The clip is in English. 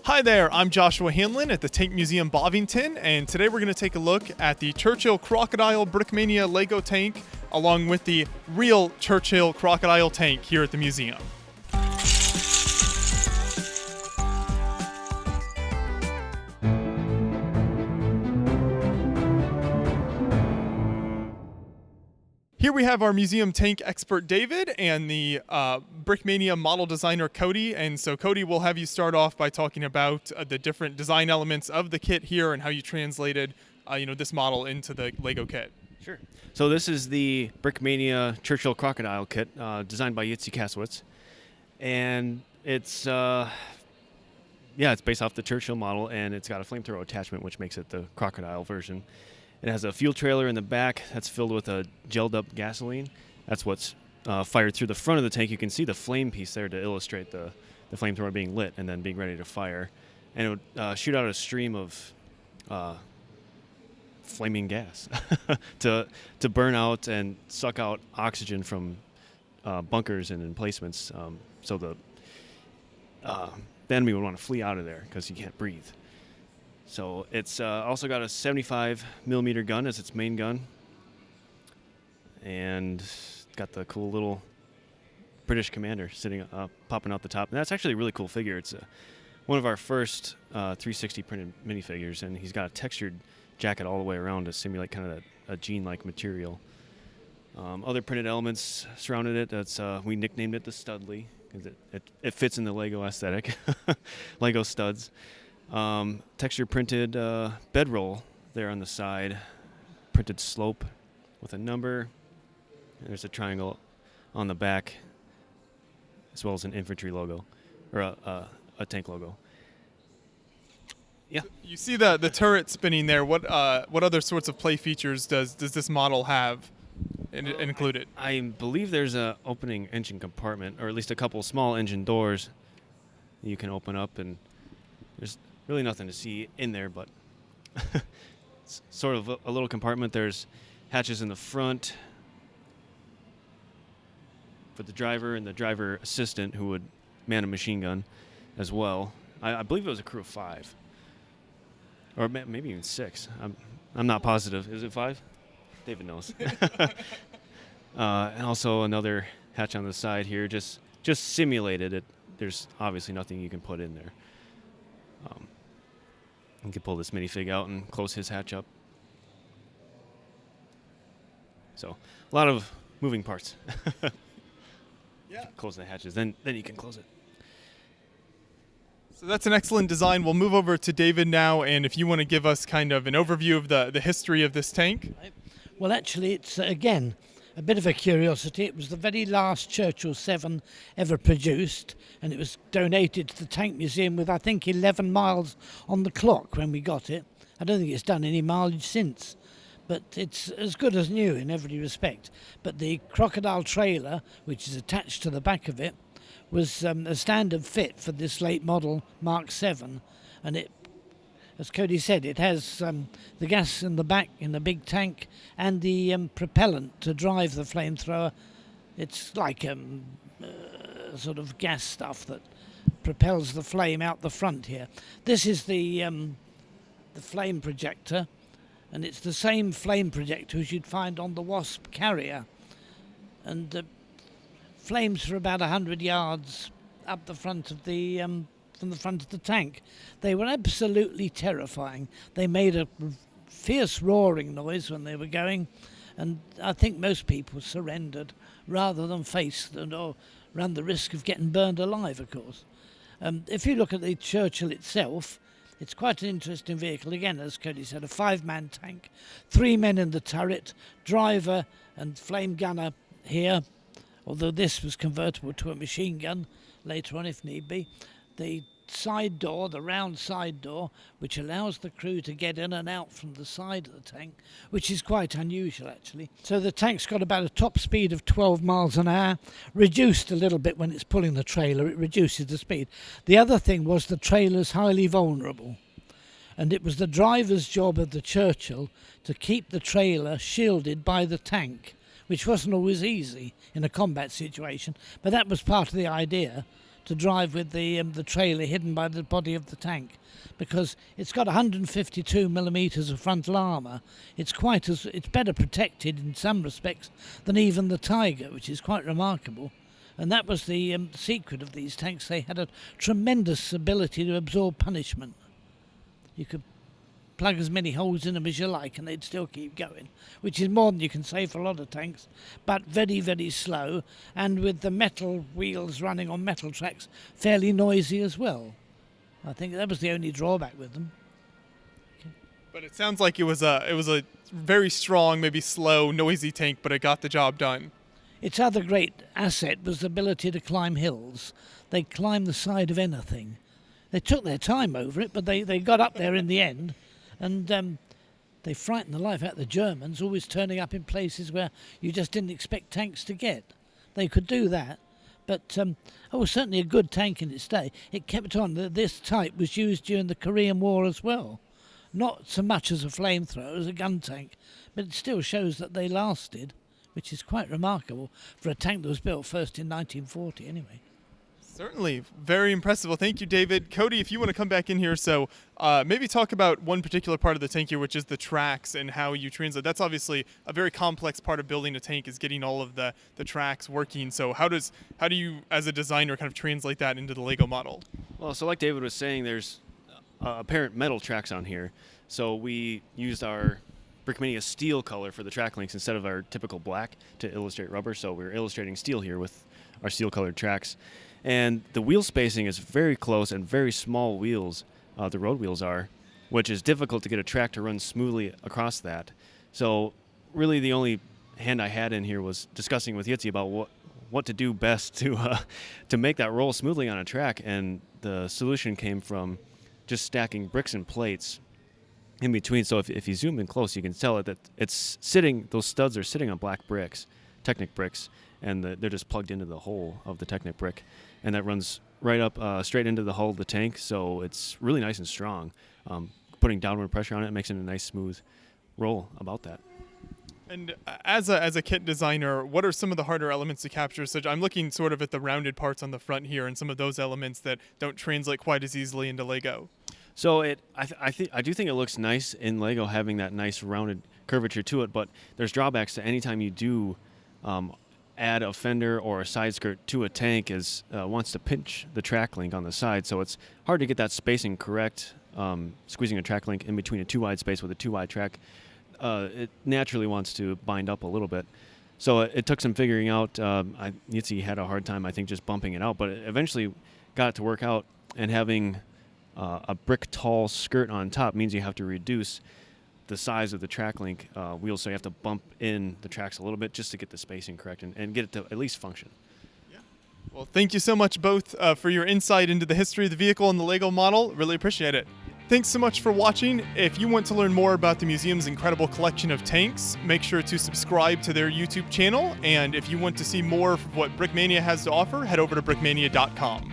Hi there, I'm Joshua Hanlon at the Tank Museum Bovington, and today we're going to take a look at the Churchill Crocodile Brickmania Lego tank, along with the real Churchill Crocodile tank here at the museum. Here we have our museum tank expert David and the Brickmania model designer Cody. And so Cody, will have you start off by talking about the different design elements of the kit here and how you translated this model into the Lego kit. Sure. So this is the Brickmania Churchill Crocodile kit designed by Yitzi Kasowitz. And it's based off the Churchill model, and it's got a flamethrower attachment, which makes it the crocodile version. It has a fuel trailer in the back that's filled with a gelled up gasoline. That's what's fired through the front of the tank. You can see the flame piece there to illustrate the flamethrower being lit and then being ready to fire. And it would shoot out a stream of flaming gas to burn out and suck out oxygen from bunkers and emplacements, so the enemy would want to flee out of there because you can't breathe. So it's also got a 75 millimeter gun as its main gun, and got the cool little British commander sitting popping out the top. And that's actually a really cool figure. It's one of our first 360 printed minifigures, and he's got a textured jacket all the way around to simulate kind of a jean-like material. Other printed elements surrounded it. That's we nicknamed it the Studley because it fits in the Lego aesthetic. Lego studs. Texture printed bedroll there on the side, printed slope with a number. And there's a triangle on the back, as well as an infantry logo, or a tank logo. Yeah. You see the turret spinning there. What other sorts of play features does this model have included? I believe there's a opening engine compartment, or at least a couple small engine doors you can open up, and there's really nothing to see in there, but it's sort of a little compartment. There's hatches in the front for the driver and the driver assistant, who would man a machine gun as well. I believe it was a crew of 5, or maybe even 6. I'm not positive. Is it 5? David knows. And also another hatch on the side here, just simulated it. There's obviously nothing you can put in there. You can pull this minifig out and close his hatch up. So a lot of moving parts. Yeah. Close the hatches, then you can close it. So that's an excellent design. We'll move over to David now, and if you want to give us kind of an overview of the history of this tank. Well, actually, it's, again, a bit of a curiosity. It was the very last Churchill 7 ever produced, and it was donated to the Tank Museum with, I think, 11 miles on the clock when we got it. I don't think it's done any mileage since, but it's as good as new in every respect. But the crocodile trailer, which is attached to the back of it, was a standard fit for this late model Mark 7, and it, as Cody said, it has the gas in the back in the big tank and the propellant to drive the flamethrower. It's like sort of gas stuff that propels the flame out the front here. This is the flame projector, and it's the same flame projector as you'd find on the Wasp carrier. And flames for about 100 yards up the front of the from the front of the tank. They were absolutely terrifying. They made a fierce roaring noise when they were going, and I think most people surrendered rather than face or run the risk of getting burned alive, of course. If you look at the Churchill itself, it's quite an interesting vehicle. Again, as Cody said, a 5-man tank, 3 men in the turret, driver and flame gunner here, although this was convertible to a machine gun later on if need be. The side door, the round side door, which allows the crew to get in and out from the side of the tank, which is quite unusual actually. So the tank's got about a top speed of 12 miles an hour, reduced a little bit when it's pulling the trailer. It reduces the speed. The other thing was the trailer's highly vulnerable, and it was the driver's job of the Churchill to keep the trailer shielded by the tank, which wasn't always easy in a combat situation, but that was part of the idea, to drive with the trailer hidden by the body of the tank, because it's got 152 millimeters of frontal armour. It's better protected in some respects than even the Tiger, which is quite remarkable. And that was the secret of these tanks. They had a tremendous ability to absorb punishment. You could plug as many holes in them as you like and they'd still keep going, which is more than you can say for a lot of tanks, but very, very slow, and with the metal wheels running on metal tracks, fairly noisy as well. I think that was the only drawback with them. But it sounds like it was a very strong, maybe slow, noisy tank, but it got the job done. Its other great asset was the ability to climb hills. They climbed the side of anything. They took their time over it, but they got up there in the end. And they frightened the life out of the Germans, always turning up in places where you just didn't expect tanks to get. They could do that. But it was certainly a good tank in its day. It kept on. This type was used during the Korean War as well. Not so much as a flamethrower, as a gun tank. But it still shows that they lasted, which is quite remarkable for a tank that was built first in 1940 anyway. Certainly. Very impressive. Well, thank you, David. Cody, if you want to come back in here, so maybe talk about one particular part of the tank here, which is the tracks and how you translate. That's obviously a very complex part of building a tank, is getting all of the tracks working. So how do you, as a designer, kind of translate that into the LEGO model? Well, so like David was saying, there's apparent metal tracks on here. So we used our Brickmania steel color for the track links instead of our typical black to illustrate rubber. So we're illustrating steel here with our steel colored tracks. And the wheel spacing is very close and very small wheels, the road wheels are, which is difficult to get a track to run smoothly across that. So really the only hand I had in here was discussing with Yitzi about what to do best to make that roll smoothly on a track. And the solution came from just stacking bricks and plates in between. So if you zoom in close, you can tell that it's sitting, those studs are sitting on black bricks, Technic bricks, and they're just plugged into the hole of the Technic brick. And that runs right up straight into the hull of the tank, so it's really nice and strong. Putting downward pressure on it makes it a nice, smooth roll about that. And as a kit designer, what are some of the harder elements to capture? So I'm looking sort of at the rounded parts on the front here and some of those elements that don't translate quite as easily into LEGO. So I do think it looks nice in LEGO having that nice rounded curvature to it, but there's drawbacks to any time you do add a fender or a side skirt to a tank wants to pinch the track link on the side, so it's hard to get that spacing correct. Squeezing a track link in between a too wide space with a too wide track, it naturally wants to bind up a little bit. So it took some figuring out. Yitzi had a hard time, I think, just bumping it out, but it eventually got it to work out. And having a brick tall skirt on top means you have to reduce the size of the track link wheels, so you have to bump in the tracks a little bit just to get the spacing correct and get it to at least function. Yeah. Well, thank you so much both for your insight into the history of the vehicle and the LEGO model. Really appreciate it. Thanks so much for watching. If you want to learn more about the museum's incredible collection of tanks, make sure to subscribe to their YouTube channel. And if you want to see more of what Brickmania has to offer, head over to brickmania.com.